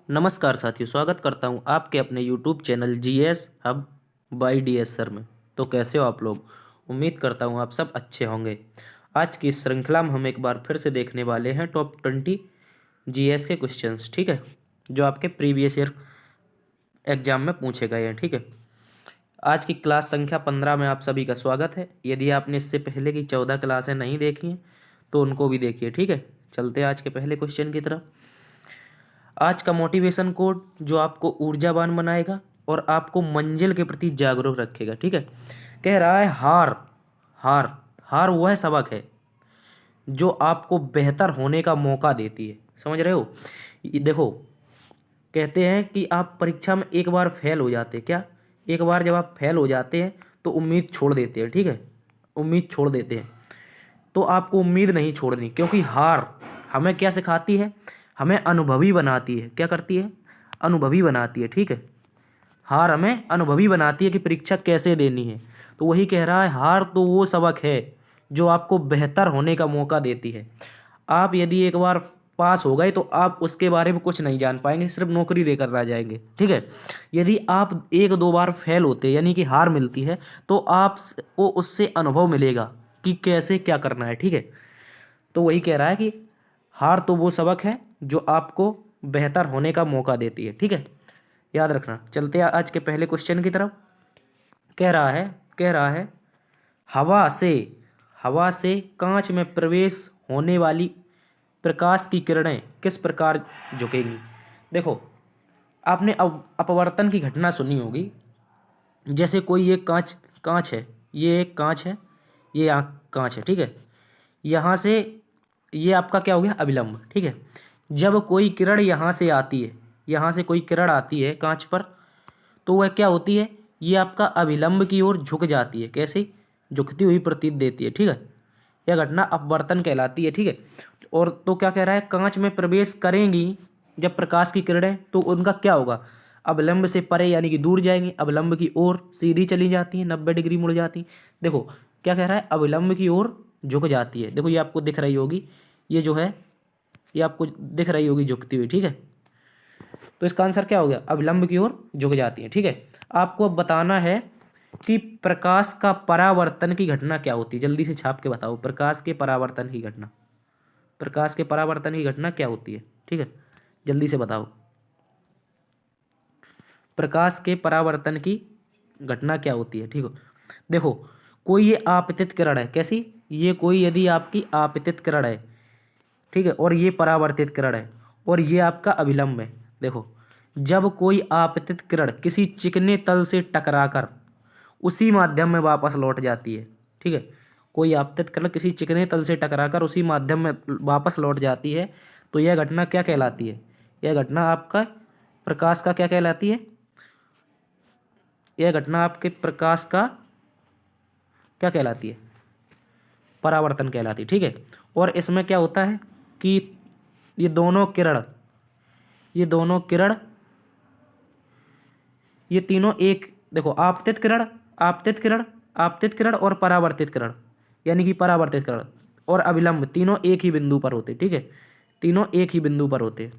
नमस्कार साथियों, स्वागत करता हूं आपके अपने YouTube channel GS hub by DS sir में। तो कैसे हो आप लोग? उम्मीद करता हूं आप सब अच्छे होंगे। आज की इस श्रृंखला में हम एक बार फिर से देखने वाले हैं टॉप 20 जीएस के क्वेश्चंस, ठीक है, जो आपके प्रीवियस ईयर एग्जाम में पूछे गए हैं। ठीक है, आज की क्लास संख्या 15 में आप सभी का स्वागत है। यदि आपने इससे पहले की 14 क्लासें नहीं देखी हैं तो उनको भी देखिए। ठीक है, चलते हैं आज के पहले क्वेश्चन की तरफ। आज का मोटिवेशन कोड जो आपको ऊर्जावान बनाएगा और आपको मंजिल के प्रति जागरूक रखेगा। ठीक है, कह रहा है हार हार हार वह सबक है जो आपको बेहतर होने का मौका देती है। समझ रहे हो? ये देखो, कहते हैं कि आप परीक्षा में एक बार फेल हो जाते हैं। क्या? एक बार जब आप फेल हो जाते हैं तो उम्मीद छोड़ देते हैं। ठीक है, उम्मीद छोड़ देते हैं। तो आपको उम्मीद नहीं छोड़नी, क्योंकि हार हमें क्या सिखाती है? हमें अनुभवी बनाती है। क्या करती है? अनुभवी बनाती है। ठीक है, हार हमें अनुभवी बनाती है कि परीक्षा कैसे देनी है। तो वही कह रहा है, हार तो वो सबक है जो आपको बेहतर होने का मौका देती है। आप यदि एक बार पास हो गए तो आप उसके बारे में कुछ नहीं जान पाएंगे, सिर्फ नौकरी लेकर रह जाएंगे। ठीक है, यदि आप एक दो बार फेल होते यानी कि हार मिलती है तो आपको उससे अनुभव मिलेगा कि कैसे क्या करना है। ठीक है, तो वही कह रहा है कि हार तो वो सबक है जो आपको बेहतर होने का मौका देती है। ठीक है, याद रखना। चलते हैं आज के पहले क्वेश्चन की तरफ। कह रहा है हवा से हवा से कांच में प्रवेश होने वाली प्रकाश की किरणें किस प्रकार झुकेंगी। देखो, आपने अपवर्तन की घटना सुनी होगी। जैसे कोई एक कांच कांच है, ये एक कांच है, ये आँख कांच है। ठीक है, यहाँ से ये आपका क्या हो गया? अभिलंब। ठीक है, जब कोई किरण यहाँ से आती है, यहाँ से कोई किरण आती है कांच पर, तो वह क्या होती है? ये आपका अभिलंब की ओर झुक जाती है। कैसे? झुकती हुई प्रतीत देती है। ठीक है, यह घटना अपवर्तन कहलाती है। ठीक है, और तो क्या कह रहा है? कांच में प्रवेश करेंगी जब प्रकाश की किरणें, तो उनका क्या होगा? अवलंब से परे यानी कि दूर जाएंगी, अवलंब की ओर सीधी चली जाती है, 90 डिग्री मुड़ जाती है। देखो क्या कह रहा है? अवलंब की ओर झुक जाती है। देखो ये आपको दिख रही होगी, ये जो है ये आपको दिख रही होगी झुकती हुई। ठीक है, तो इसका आंसर क्या हो गया? अवलंब की ओर झुक जाती है। ठीक है, आपको अब बताना है कि प्रकाश का परावर्तन की घटना क्या होती है। जल्दी से छाप के बताओ, प्रकाश के परावर्तन की घटना, प्रकाश के परावर्तन की घटना क्या होती है। ठीक है, जल्दी से बताओ, प्रकाश के परावर्तन की घटना क्या होती है। ठीक है, देखो कोई ये आपतित किरण है। कैसी? ये कोई यदि आपकी आपतित किरण है, ठीक है, और ये परावर्तित किरण है, और ये आपका अभिलंब है। देखो, जब कोई आपतित किरण किसी चिकने तल से टकराकर उसी माध्यम में वापस लौट जाती है। ठीक है, कोई आपतित किरण किसी चिकने तल से टकराकर उसी माध्यम में वापस लौट जाती है, तो यह घटना क्या कहलाती है? यह घटना आपका प्रकाश का क्या कहलाती है? यह घटना आपके प्रकाश का क्या कहलाती है? परावर्तन कहलाती है। ठीक है, और इसमें क्या होता है कि ये दोनों किरण ये दोनों किरण ये तीनों एक, देखो आपतित किरण, आपतित किरण, आपतित किरण और परावर्तित किरण, यानी कि परावर्तित किरण और अभिलंब तीनों एक ही बिंदु पर होते। ठीक है, तीनों एक ही बिंदु पर होते।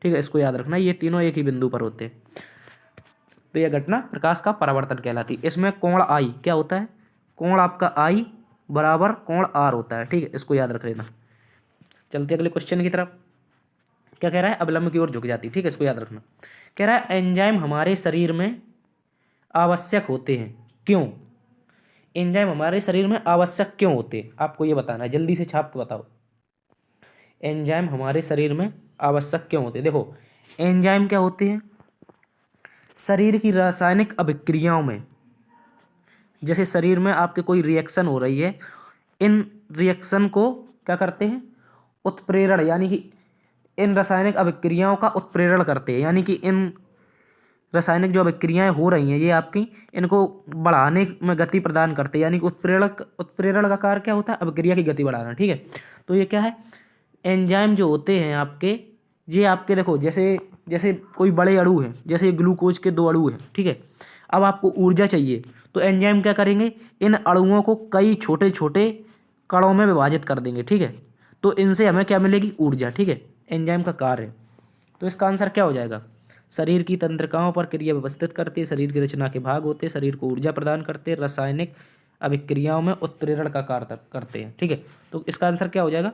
ठीक है, इसको याद रखना, ये तीनों एक ही बिंदु पर होते। तो यह घटना प्रकाश का परावर्तन कहलाती है। इसमें कोण आई क्या होता है? कोण आपका आई बराबर कोण आर होता है। ठीक है, इसको याद रख लेना। चलते अगले क्वेश्चन की तरफ। क्या कह रहा है? अवलंब की ओर झुक जाती है। ठीक है, इसको याद रखना। कह रहा है एंजाइम हमारे शरीर में आवश्यक होते हैं। क्यों? एंजाइम हमारे शरीर में आवश्यक क्यों होते हैं, आपको ये बताना है। जल्दी से छाप के बताओ, एंजाइम हमारे शरीर में आवश्यक क्यों होते हैं। देखो, एंजाइम क्या होते हैं? शरीर की रासायनिक अभिक्रियाओं में, जैसे शरीर में आपके कोई रिएक्शन हो रही है, इन रिएक्शन को क्या करते हैं? उत्प्रेरण, यानी कि इन रासायनिक अभिक्रियाओं का उत्प्रेरण करते हैं। यानी कि इन रासायनिक जो अभिक्रियाएं हो रही हैं ये आपकी, इनको बढ़ाने में गति प्रदान करते हैं। यानी कि उत्प्रेरण का कार्य क्या होता है? अभिक्रिया की गति बढ़ाना। ठीक है, तो ये क्या है? एंजाइम जो होते हैं आपके, ये आपके देखो जैसे जैसे कोई बड़े अणु हैं, जैसे ग्लूकोज के 2 अणु हैं। ठीक है, अब आपको ऊर्जा चाहिए तो एंजाइम क्या करेंगे? इन अणुओं को कई छोटे छोटे कणों में विभाजित कर देंगे। ठीक है, तो इनसे हमें क्या मिलेगी? ऊर्जा। ठीक है, एंजाइम का कार्य। तो इसका आंसर क्या हो जाएगा? शरीर की तंत्रिकाओं पर क्रिया व्यवस्थित करते, शरीर की रचना के भाग होते, शरीर को ऊर्जा प्रदान करते, रासायनिक अभिक्रियाओं में उत्प्रेरण का कार्य करते हैं। ठीक है, तो इसका आंसर क्या हो जाएगा?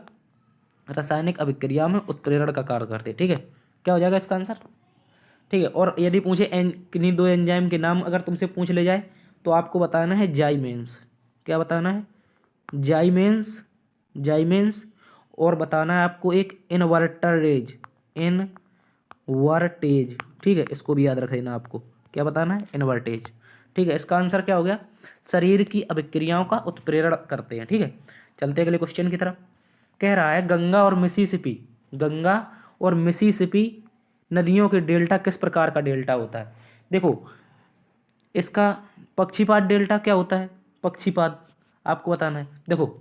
रासायनिक अभिक्रिया में उत्प्रेरण का कार्य करते हैं। ठीक है, क्या हो जाएगा इसका आंसर? ठीक है, और यदि पूछे किन्हीं दो एंजाइम के नाम अगर तुमसे पूछ ले जाए तो आपको बताना है जाइमेंस। क्या बताना है? जाइमेंस, जाइमेंस। और बताना है आपको एक इनवर्टरेज, इनवर्टेज। ठीक है, इसको भी याद रख लेना आपको। क्या बताना है? इनवर्टेज। ठीक है, इसका आंसर क्या हो गया? शरीर की अभिक्रियाओं का उत्प्रेरण करते हैं। ठीक है, चलते अगले क्वेश्चन की तरफ। कह रहा है गंगा और मिसिसिपी, गंगा और मिसिसिपी नदियों के डेल्टा किस प्रकार का डेल्टा होता है? देखो, इसका पक्षीपात डेल्टा क्या होता है? पक्षीपात आपको बताना है। देखो,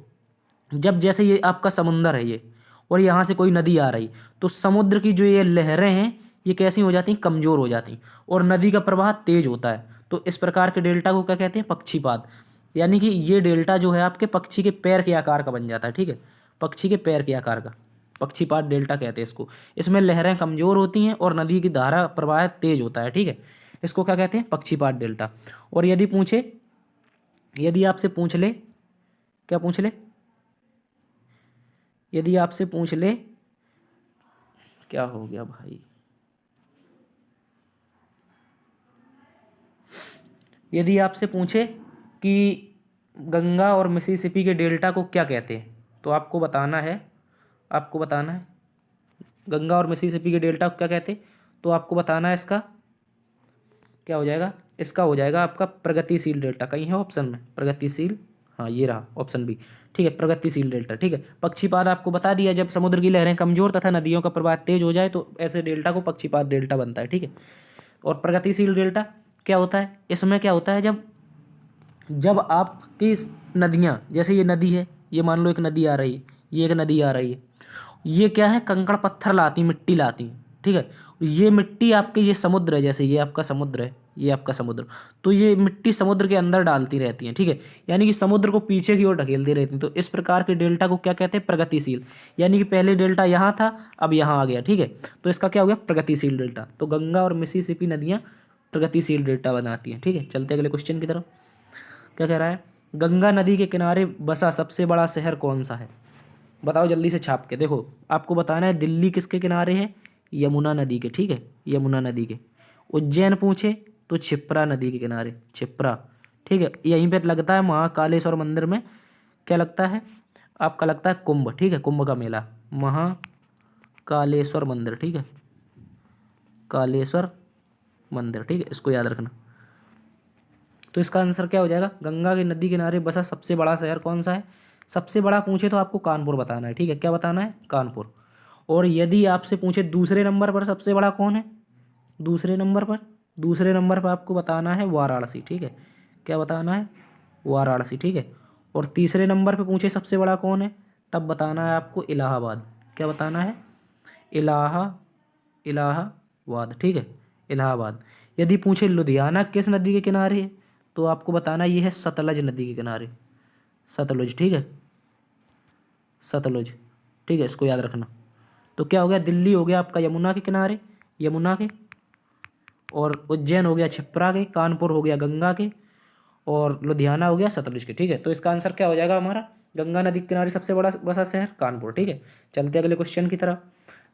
जब जैसे ये आपका समुंदर है ये, और यहाँ से कोई नदी आ रही, तो समुद्र की जो ये लहरें हैं ये कैसी हो जाती हैं? कमज़ोर हो जाती हैं, और नदी का प्रवाह तेज होता है। तो इस प्रकार के डेल्टा को क्या कहते हैं? पक्षीपात। यानी कि ये डेल्टा जो है आपके पक्षी के पैर के आकार का बन जाता है। ठीक है, पक्षी के पैर के आकार का पक्षीपात डेल्टा कहते हैं इसको। इसमें लहरें कमज़ोर होती हैं और नदी की धारा प्रवाह तेज होता है। ठीक है, इसको क्या कहते हैं? पक्षीपात डेल्टा। और यदि पूछे, यदि आपसे पूछ ले, क्या पूछ ले? यदि आपसे पूछ ले, क्या हो गया भाई? यदि आपसे पूछे कि गंगा और मिसिसिपी के डेल्टा को क्या कहते हैं, तो आपको बताना है, आपको बताना है गंगा और मिसिसिपी के डेल्टा को क्या कहते हैं, तो आपको बताना है इसका क्या हो जाएगा? इसका हो जाएगा आपका प्रगतिशील डेल्टा। कहीं है ऑप्शन में प्रगतिशील? हाँ, ये रहा ऑप्शन बी। ठीक है, प्रगतिशील डेल्टा। ठीक है, पक्षीपात आपको बता दिया, जब समुद्र की लहरें कमजोर तथा नदियों का प्रवाह तेज हो जाए तो ऐसे डेल्टा को पक्षीपात डेल्टा बनता है। ठीक है, और प्रगतिशील डेल्टा क्या होता है? इसमें क्या होता है, जब जब आपकी नदियाँ, जैसे ये नदी है, ये मान लो एक नदी आ रही है, ये एक नदी आ रही है, ये क्या है? कंकड़ पत्थर लाती, मिट्टी लाती। ठीक है, ये मिट्टी आपके, ये समुद्र है, जैसे ये आपका समुद्र है, ये आपका समुद्र, तो ये मिट्टी समुद्र के अंदर डालती रहती हैं। ठीक है, यानी कि समुद्र को पीछे की ओर ढकेलती रहती हैं। तो इस प्रकार के डेल्टा को क्या कहते हैं? प्रगतिशील। यानी कि पहले डेल्टा यहाँ था, अब यहाँ आ गया। ठीक है, तो इसका क्या हो गया? प्रगतिशील डेल्टा। तो गंगा और मिसिसिपी नदियाँ प्रगतिशील डेल्टा बनाती हैं। ठीक है, चलते अगले क्वेश्चन की तरफ। क्या कह रहा है? गंगा नदी के किनारे बसा सबसे बड़ा शहर कौन सा है? बताओ जल्दी से छाप के। देखो, आपको बताना है दिल्ली किसके किनारे है? यमुना नदी के। ठीक है, यमुना नदी के। उज्जैन पूछे तो क्षिप्रा नदी के किनारे, क्षिप्रा। ठीक है, यहीं पर लगता है महाकालेश्वर मंदिर में, क्या लगता है आपका? लगता है कुंभ। ठीक है, कुंभ का मेला, महाकालेश्वर मंदिर। ठीक है, कालेश्वर मंदिर। ठीक है, इसको याद रखना। तो इसका आंसर क्या हो जाएगा? गंगा की नदी किनारे बसा सबसे बड़ा शहर कौन सा है? सबसे बड़ा पूछे तो आपको कानपुर बताना है। ठीक है, क्या बताना है? कानपुर। और यदि आपसे पूछे दूसरे नंबर पर सबसे बड़ा कौन है, दूसरे नंबर पर, दूसरे नंबर पर आपको बताना है वाराणसी। ठीक है, क्या बताना है? वाराणसी। ठीक है, और तीसरे नंबर पर पूछे सबसे बड़ा कौन है, तब बताना है आपको इलाहाबाद। क्या बताना है? इलाहाबाद। ठीक है, इलाहाबाद। यदि पूछे लुधियाना किस नदी के किनारे है, तो आपको बताना ये है सतलज नदी के किनारे, सतलुज। ठीक है, सतलुज। ठीक है, इसको याद रखना। तो क्या हो गया? दिल्ली हो गया आपका यमुना के किनारे, यमुना के, और उज्जैन हो गया क्षिप्रा के, कानपुर हो गया गंगा के, और लुधियाना हो गया सतलुज के। ठीक है, तो इसका आंसर क्या हो जाएगा हमारा? गंगा नदी के किनारे सबसे बड़ा बसा शहर कानपुर। ठीक है, चलते अगले क्वेश्चन की तरफ।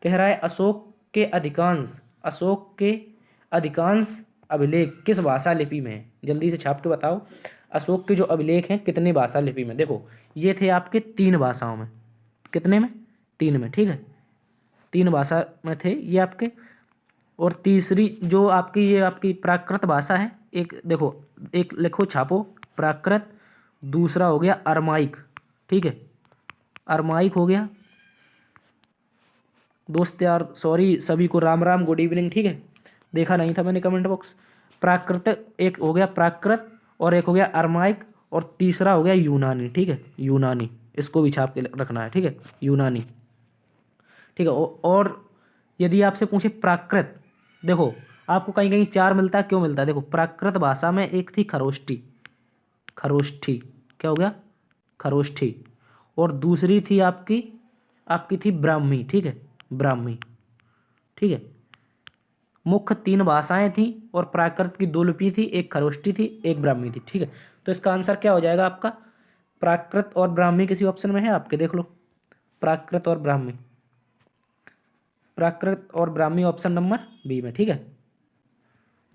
कह रहा है अशोक के अधिकांश अभिलेख किस भाषा लिपि में है? जल्दी से छाप के बताओ, अशोक के जो अभिलेख हैं कितने भाषा लिपि में? देखो, ये थे आपके 3 भाषाओं में। कितने में? 3 में। ठीक है, 3 भाषा में थे ये आपके। और तीसरी जो आपकी, ये आपकी प्राकृत भाषा है, एक देखो, एक लिखो छापो, प्राकृत। दूसरा हो गया अरमाइक। ठीक है, अरमाइक हो गया। दोस्त यार सॉरी, सभी को राम राम, गुड इवनिंग। ठीक है, देखा नहीं था मैंने कमेंट बॉक्स। प्राकृत एक हो गया, प्राकृत, और एक हो गया अरमाइक, और तीसरा हो गया यूनानी। ठीक है, यूनानी, इसको भी छाप के रखना है। ठीक है, यूनानी। ठीक है, और यदि आपसे पूछे प्राकृत, देखो आपको कहीं कहीं 4 मिलता है, क्यों मिलता है? देखो, प्राकृत भाषा में एक थी खरोष्ठी, खरोष्ठी। क्या हो गया? खरोष्ठी। और दूसरी थी आपकी, आपकी थी ब्राह्मी। ठीक है, ब्राह्मी। ठीक है, मुख्य 3 भाषाएं थी और प्राकृत की 2 लिपि थी, एक खरोष्टी थी, एक ब्राह्मी थी। ठीक है, तो इसका आंसर क्या हो जाएगा आपका? प्राकृत और ब्राह्मी किसी ऑप्शन में है आपके, देख लो। प्राकृत और ब्राह्मी, प्राकृत और ब्राह्मी ऑप्शन नंबर बी में। ठीक है,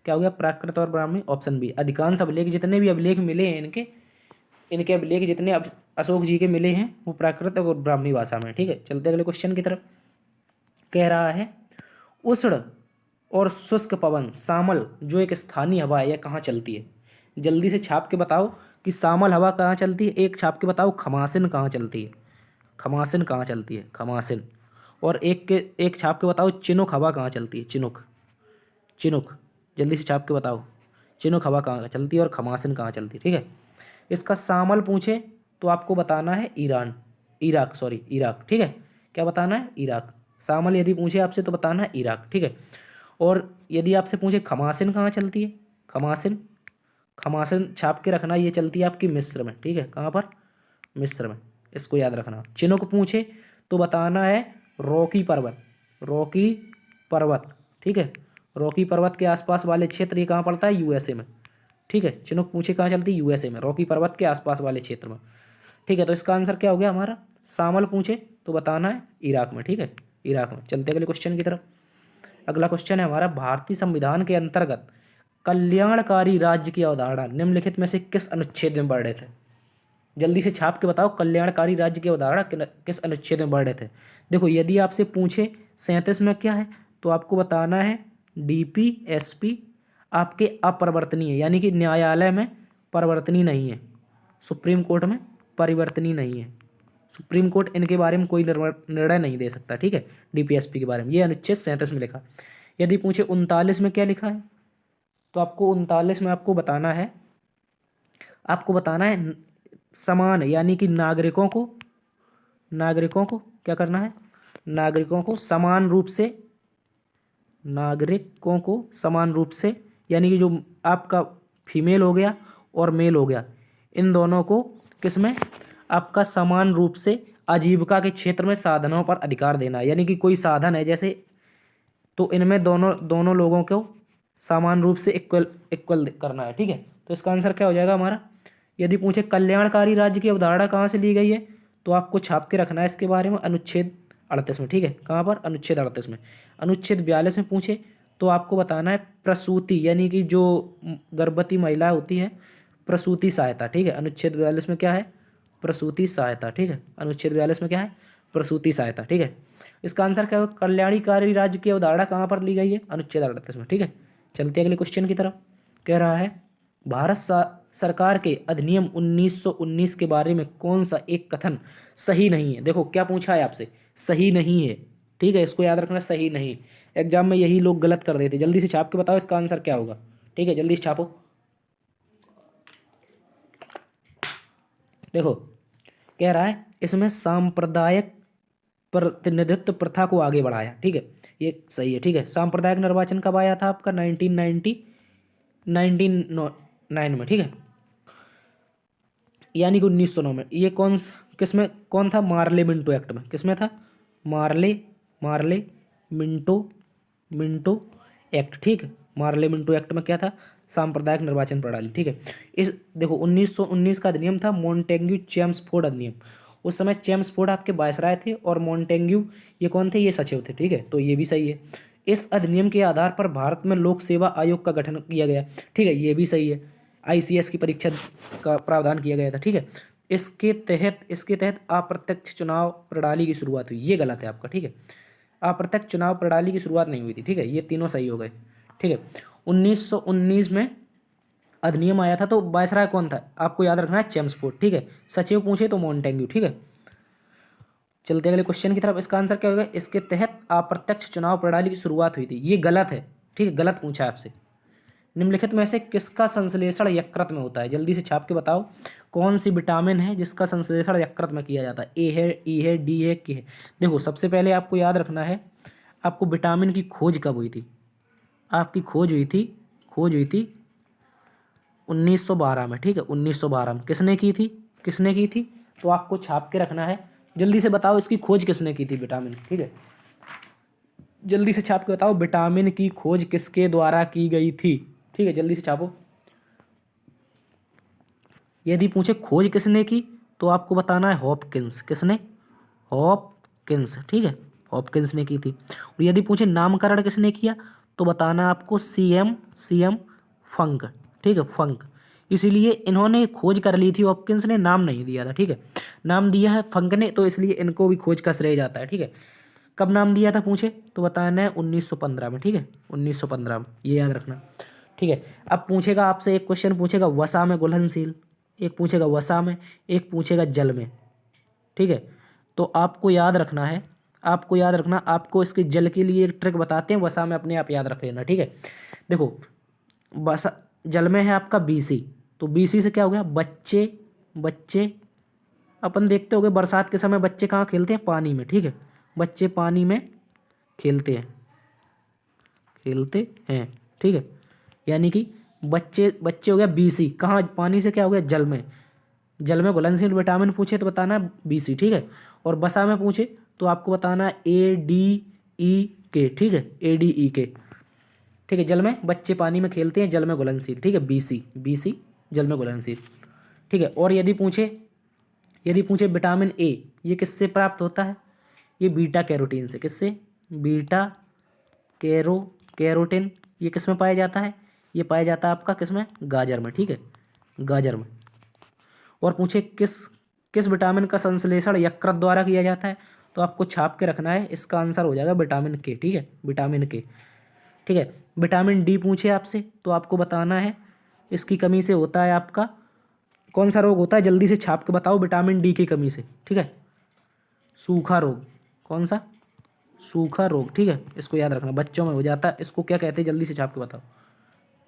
क्या हो गया? प्राकृत और ब्राह्मी ऑप्शन बी। अधिकांश अभिलेख, जितने भी अभिलेख मिले हैं इनके इनके अभिलेख जितने अशोक जी के मिले हैं वो प्राकृत और ब्राह्मी भाषा में। ठीक है, चलते अगले क्वेश्चन की तरफ। कह रहा है उष्ण और शुष्क पवन सामल जो एक स्थानीय हवा है, यह कहाँ चलती है? जल्दी से छाप के बताओ कि सामल हवा कहाँ चलती है। एक छाप के बताओ खमासिन कहाँ चलती है। खमासिन कहाँ चलती है? खमासिन। और एक छाप के बताओ चिनुक हवा कहाँ चलती है। चिनुक, चिनुक, जल्दी से छाप के बताओ चिनुक हवा कहाँ चलती है और खमासिन कहाँ चलती है। ठीक है, इसका सामल पूछे तो आपको बताना है ईरान, इराक, सॉरी इराक। ठीक है, क्या बताना है? इराक। सामल यदि पूछे आपसे तो बताना है इराक। ठीक है, और यदि आपसे पूछे खमासिन कहाँ चलती है, खमासिन, खमासिन छाप के रखना, ये चलती है आपकी मिस्र में। ठीक है, कहाँ पर? मिस्र में, इसको याद रखना। चिनुक पूछे तो बताना है रॉकी पर्वत, रॉकी पर्वत। ठीक है, रॉकी पर्वत के आसपास वाले क्षेत्र, ये कहाँ पड़ता है? यूएसए में। ठीक है, चिनुक पूछे कहाँ चलती है? यूएसए में, रॉकी पर्वत के आसपास वाले क्षेत्र में। ठीक है, तो इसका आंसर क्या हो गया हमारा? सामल पूछे तो बताना है इराक में। ठीक है, इराक में। चलते अगले क्वेश्चन की तरफ। अगला क्वेश्चन है हमारा, भारतीय संविधान के अंतर्गत कल्याणकारी राज्य की अवधारणा निम्नलिखित में से किस अनुच्छेद में वर्णित है? जल्दी से छाप के बताओ कल्याणकारी राज्य की अवधारणा किस अनुच्छेद में वर्णित है। देखो, यदि आपसे पूछे 37 में क्या है तो आपको बताना है डीपीएसपी आपके अपरिवर्तनीय, यानी कि न्यायालय में परिवर्तनीय नहीं है, सुप्रीम कोर्ट में परिवर्तनीय नहीं है। सुप्रीम कोर्ट इनके बारे में कोई निर्णय नहीं दे सकता। ठीक है, डीपीएसपी के बारे में, ये अनुच्छेद 37 में लिखा। यदि पूछे 39 में क्या लिखा है तो आपको 39 में आपको बताना है समान, यानी कि नागरिकों को क्या करना है? नागरिकों को समान रूप से, नागरिकों को समान रूप से, यानी कि जो आपका फीमेल हो गया और मेल हो गया, इन दोनों को किसमें? आपका समान रूप से आजीविका के क्षेत्र में साधनों पर अधिकार देना है। यानी कि कोई साधन है जैसे, तो इनमें दोनों दोनों लोगों को समान रूप से इक्वल इक्वल करना है। ठीक है, तो इसका आंसर क्या हो जाएगा हमारा? यदि पूछे कल्याणकारी राज्य की अवधारणा कहाँ से ली गई है तो आपको छाप के रखना है इसके बारे में अनुच्छेद 38 में। ठीक है, कहाँ पर? अनुच्छेद 38 में। अनुच्छेद 42 में पूछे तो आपको बताना है प्रसूति, यानी कि जो गर्भवती महिला होती है, प्रसूति सहायता। ठीक है, अनुच्छेद 42 में क्या है? प्रसूति सहायता। ठीक है, अनुच्छेद 42 में क्या है? प्रसूति सहायता। ठीक है, इसका आंसर क्या होगा? कल्याणकारी राज्य की अवधारणा कहाँ पर ली गई है? अनुच्छेद 38 में। ठीक है, चलते अगले क्वेश्चन की तरफ। कह रहा है भारत सरकार के अधिनियम 1919 के बारे में कौन सा एक कथन सही नहीं है? देखो क्या पूछा है आपसे, सही नहीं है। ठीक है, इसको याद रखना, सही नहीं। एग्जाम में यही लोग गलत कर देते। जल्दी से छाप के बताओ इसका आंसर क्या होगा। ठीक है, जल्दी से छापो। देखो, कह रहा है इसमें सांप्रदायिक प्रतिनिधित्व प्रथा को आगे बढ़ाया। ठीक है, ये सही है। ठीक है, सांप्रदायिक निर्वाचन कब आया था आपका? 1909 में। ठीक है, यानी कि 1909 में। ये किसमें कौन था? मार्ले मिंटो एक्ट में। किसमें था? मार्ले मार्ले मिंटो मिंटो एक्ट। ठीक है, मार्ले मिंटो एक्ट में क्या था? सांप्रदायिक निर्वाचन प्रणाली। ठीक है, इस देखो 1919 का अधिनियम था मॉन्टेग्यू चेम्सफोर्ड अधिनियम। उस समय चेम्सफोर्ड आपके वायसराय थे और मॉन्टेग्यू ये कौन थे? ये सचिव थे। ठीक है, तो ये भी सही है। इस अधिनियम के आधार पर भारत में लोक सेवा आयोग का गठन किया गया। ठीक है, ये भी सही है। आईसीएस की परीक्षा का प्रावधान किया गया था। ठीक है, इसके तहत अप्रत्यक्ष चुनाव प्रणाली की शुरुआत हुई। ये गलत है आपका। ठीक है, अप्रत्यक्ष चुनाव प्रणाली की शुरुआत नहीं हुई थी। ठीक है, ये तीनों सही हो गए। ठीक है, 1919 में अधिनियम आया था तो वायसराय कौन था? आपको याद रखना है चेम्सफोर्ड। ठीक है, सचिव पूछे तो मॉन्टेग्यू। ठीक है, चलते अगले क्वेश्चन की तरफ। इसका आंसर क्या होगा? इसके तहत अप्रत्यक्ष चुनाव प्रणाली की शुरुआत हुई थी। ये गलत है। ठीक है, गलत पूछा है आपसे। निम्नलिखित में से किसका संश्लेषण यकृत में होता है? जल्दी से छाप के बताओ कौन सी विटामिन है जिसका संश्लेषण यकृत में किया जाता है? ए है, ई है, डी है, के है? देखो, सबसे पहले आपको याद रखना है, आपको विटामिन की खोज कब हुई थी? आपकी खोज हुई थी 1912 में। ठीक है, 1912 में। किसने की थी? तो आपको छाप के रखना है। जल्दी से बताओ इसकी खोज किसने की थी विटामिन की? ठीक है, जल्दी से छाप के बताओ विटामिन की खोज किसके द्वारा की गई थी। ठीक है, जल्दी से छापो। यदि पूछे खोज किसने की तो आपको बताना है हॉपकिंस। किसने? हॉपकिंस। ठीक है, हॉपकिंस ने की थी। और यदि पूछे नामकरण किसने किया तो बताना है आपको सीएम फंक। ठीक है, फंक। इसीलिए इन्होंने खोज कर ली थी, हॉपकिंस ने नाम नहीं दिया था। ठीक है, नाम दिया है फंक ने, तो इसलिए इनको भी खोज का श्रेय जाता है। ठीक है, कब नाम दिया था पूछे तो बताना है 1915 में। ठीक है, 1915 में, ये याद रखना। ठीक है, अब पूछेगा आपसे एक क्वेश्चन पूछेगा वसा में घुलनशील, एक पूछेगा वसा में, एक पूछेगा जल में। ठीक है, तो आपको याद रखना है, आपको याद रखना, आपको इसके जल के लिए एक ट्रिक बताते हैं, वसा में अपने आप याद रख लेना। ठीक है, देखो वसा जल में है आपका बीसी, तो बीसी से क्या हो गया बच्चे। बच्चे अपन देखते होंगे बरसात के समय बच्चे कहाँ खेलते हैं? पानी में। ठीक है, बच्चे पानी में खेलते हैं, खेलते हैं। ठीक है, यानी कि बच्चे बच्चे हो गया बीसी, कहाँ? पानी से। क्या हो गया? जल में। जल में घुलनशील विटामिन पूछे तो बताना बीसी। ठीक है, और बसा में पूछे तो आपको बताना ADE के। ठीक है, ADE के। ठीक है, जल में बच्चे पानी में खेलते हैं, जल में घुलनशील। ठीक है, बीसी, बीसी जल में घुलनशील। ठीक है, और यदि पूछे विटामिन ए ये किससे प्राप्त होता है? ये बीटा कैरोटीन से। किससे? Beta carotene. ये किस में पाया जाता है? ये पाया जाता है आपका किस में? गाजर में। ठीक है, गाजर में। और पूछे किस किस विटामिन का संश्लेषण यकृत द्वारा किया जाता है तो आपको छाप के रखना है, इसका आंसर हो जाएगा विटामिन के। ठीक है, विटामिन के। ठीक है, विटामिन डी पूछे आपसे तो आपको बताना है इसकी कमी से होता है आपका कौन सा रोग होता है? जल्दी से छाप के बताओ विटामिन डी की कमी से। ठीक है, सूखा रोग। कौन सा? सूखा रोग। ठीक है, इसको याद रखना, बच्चों में हो जाता है। इसको क्या कहते हैं? जल्दी से छाप के बताओ।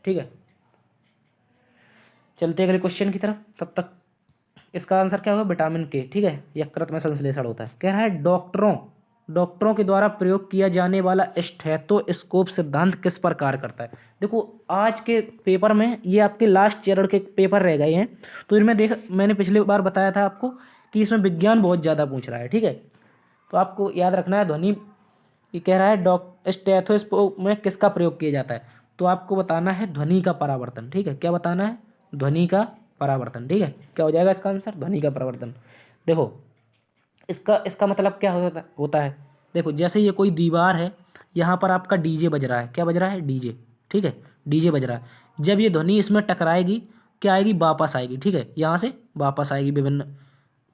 ठीक है, चलते हैं अगले क्वेश्चन की तरफ। तब तक इसका आंसर क्या होगा? विटामिन के। ठीक है, यकृत में संश्लेषण होता है। कह रहा है डॉक्टरों के द्वारा प्रयोग किया जाने वाला स्टेथोस्कोप सिद्धांत किस पर कार्य करता है? देखो आज के पेपर में ये आपके लास्ट चरण के पेपर रह गए हैं, तो इनमें मैंने पिछली बार बताया था आपको कि इसमें विज्ञान बहुत ज़्यादा पूछ रहा है। ठीक है, तो आपको याद रखना है ध्वनि। ये कह रहा है स्टेथोस्कोप में किसका प्रयोग किया जाता है तो आपको बताना है ध्वनि का परावर्तन। ठीक है, क्या बताना है? ध्वनि का परावर्तन। ठीक है, क्या हो जाएगा इसका आंसर? ध्वनि का परावर्तन। देखो इसका मतलब क्या होता है? देखो जैसे ये कोई दीवार है, यहाँ पर आपका डीजे बज रहा है। क्या बज रहा है? डीजे। ठीक है, डीजे बज रहा है। जब ये ध्वनि इसमें टकराएगी क्या आएगी? वापस आएगी। ठीक है, यहाँ से वापस आएगी, विभिन्न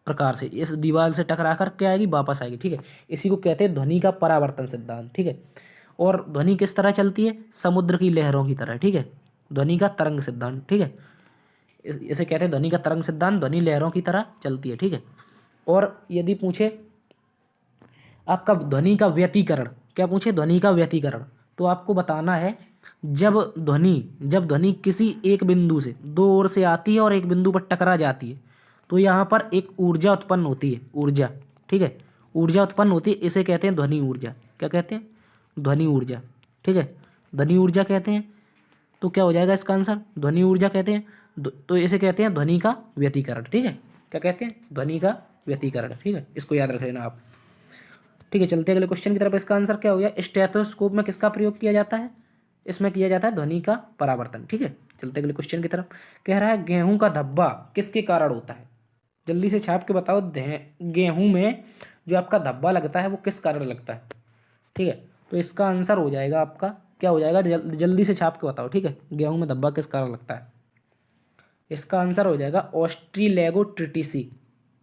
प्रकार से इस दीवार से टकरा कर क्या आएगी? वापस आएगी। ठीक है, इसी को कहते हैं ध्वनि का परावर्तन सिद्धांत। ठीक है, और ध्वनि किस तरह चलती है? समुद्र की लहरों की तरह। ठीक है, ध्वनि का तरंग सिद्धांत। ठीक है, इसे कहते हैं ध्वनि का तरंग सिद्धांत, ध्वनि लहरों की तरह चलती है। ठीक है, और यदि पूछे आपका ध्वनि का व्यतिकरण, क्या पूछे? ध्वनि का व्यतिकरण, तो आपको बताना है जब ध्वनि किसी एक बिंदु से दो ओर से आती है और एक बिंदु पर टकरा जाती है तो यहाँ पर एक ऊर्जा उत्पन्न होती है। ऊर्जा। ठीक है, ऊर्जा उत्पन्न होती है, इसे कहते हैं ध्वनि ऊर्जा। क्या कहते हैं? ध्वनि ऊर्जा। ठीक है, ध्वनि ऊर्जा कहते हैं। तो क्या हो जाएगा इसका आंसर? ध्वनि ऊर्जा कहते हैं। तो इसे कहते हैं ध्वनि का व्यतिकरण। ठीक है, क्या कहते हैं? ध्वनि का व्यतिकरण। ठीक है, इसको याद रख लेना आप। ठीक है, चलते हैं अगले क्वेश्चन की तरफ। इसका आंसर क्या हो गया? स्टेथोस्कोप में किसका प्रयोग किया जाता है? इसमें किया जाता है ध्वनि का परावर्तन। ठीक है, चलते अगले क्वेश्चन की तरफ। कह रहा है गेहूं का धब्बा किसके कारण होता है? जल्दी से छाप के बताओ, गेहूं में जो आपका धब्बा लगता है वो किस कारण लगता है? ठीक है, तो इसका आंसर हो जाएगा आपका क्या हो जाएगा? जल्दी से छाप के बताओ। ठीक है, गेहूं में धब्बा किस कारण लगता है? इसका आंसर हो जाएगा ऑस्ट्रीलेगोट्रिटिसी।